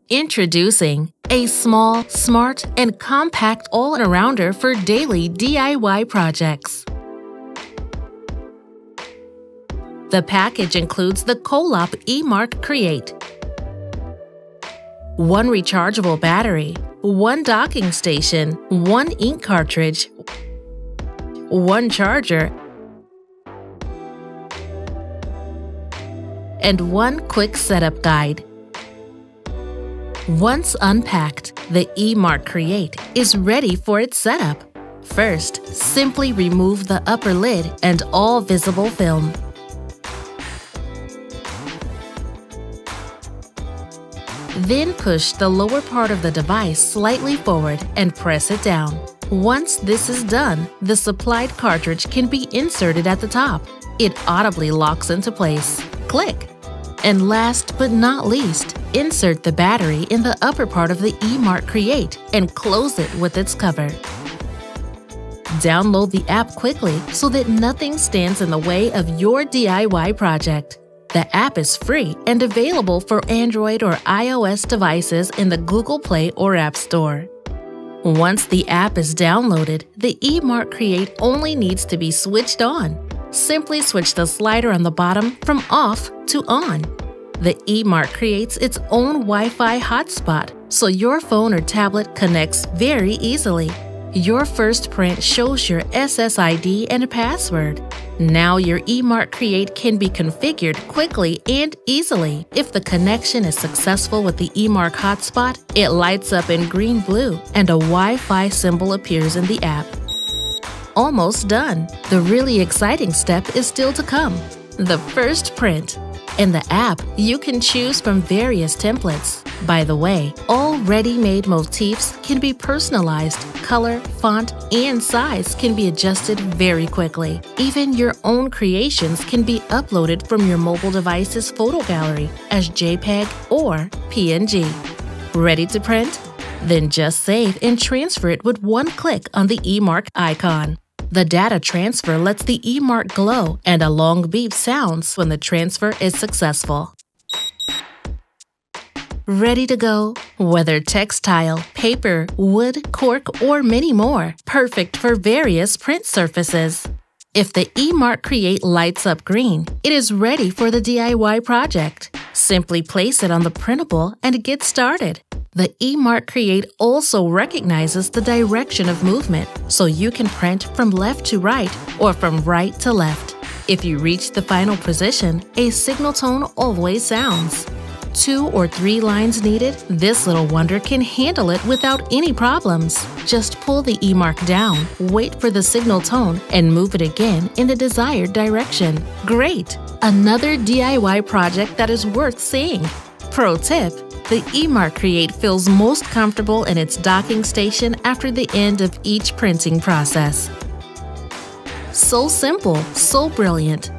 Introducing a small, smart, and compact all-arounder for daily DIY projects. The package includes the COLOP E-mark Create, one rechargeable battery, one docking station, one ink cartridge, one charger, and one quick setup guide. Once unpacked, the E-mark Create is ready for its setup. First, simply remove the upper lid and all visible film. Then push the lower part of the device slightly forward and press it down. Once this is done, the supplied cartridge can be inserted at the top. It audibly locks into place. Click! And last but not least, insert the battery in the upper part of the E-mark Create and close it with its cover. Download the app quickly so that nothing stands in the way of your DIY project. The app is free and available for Android or iOS devices in the Google Play or App Store. Once the app is downloaded, the E-mark Create only needs to be switched on. Simply switch the slider on the bottom from off to on. The E-mark creates its own Wi-Fi hotspot, so your phone or tablet connects very easily. Your first print shows your SSID and password. Now your E-mark Create can be configured quickly and easily. If the connection is successful with the E-mark hotspot, it lights up in green-blue and a Wi-Fi symbol appears in the app. Almost done. The really exciting step is still to come. The first print. In the app, you can choose from various templates. By the way, all ready-made motifs can be personalized. Color, font, and size can be adjusted very quickly. Even your own creations can be uploaded from your mobile device's photo gallery as JPEG or PNG. Ready to print? Then just save and transfer it with one click on the E-mark icon. The data transfer lets the E-mark glow and a long beep sounds when the transfer is successful. Ready to go? Whether textile, paper, wood, cork, or many more, perfect for various print surfaces. If the E-mark Create lights up green, it is ready for the DIY project. Simply place it on the printable and get started. The E-mark Create also recognizes the direction of movement, so you can print from left to right or from right to left. If you reach the final position, a signal tone always sounds. 2 or 3 lines needed, this little wonder can handle it without any problems. Just pull the E-mark down, wait for the signal tone, and move it again in the desired direction. Great! Another DIY project that is worth seeing. Pro tip: the E-mark Create feels most comfortable in its docking station after the end of each printing process. So simple, so brilliant.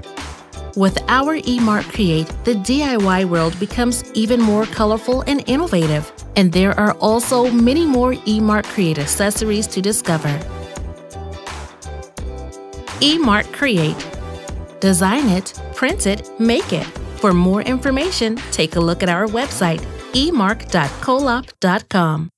With our E-mark Create, the DIY world becomes even more colorful and innovative, and there are also many more E-mark Create accessories to discover. E-mark Create. Design it, print it, make it. For more information, take a look at our website, emark.colop.com.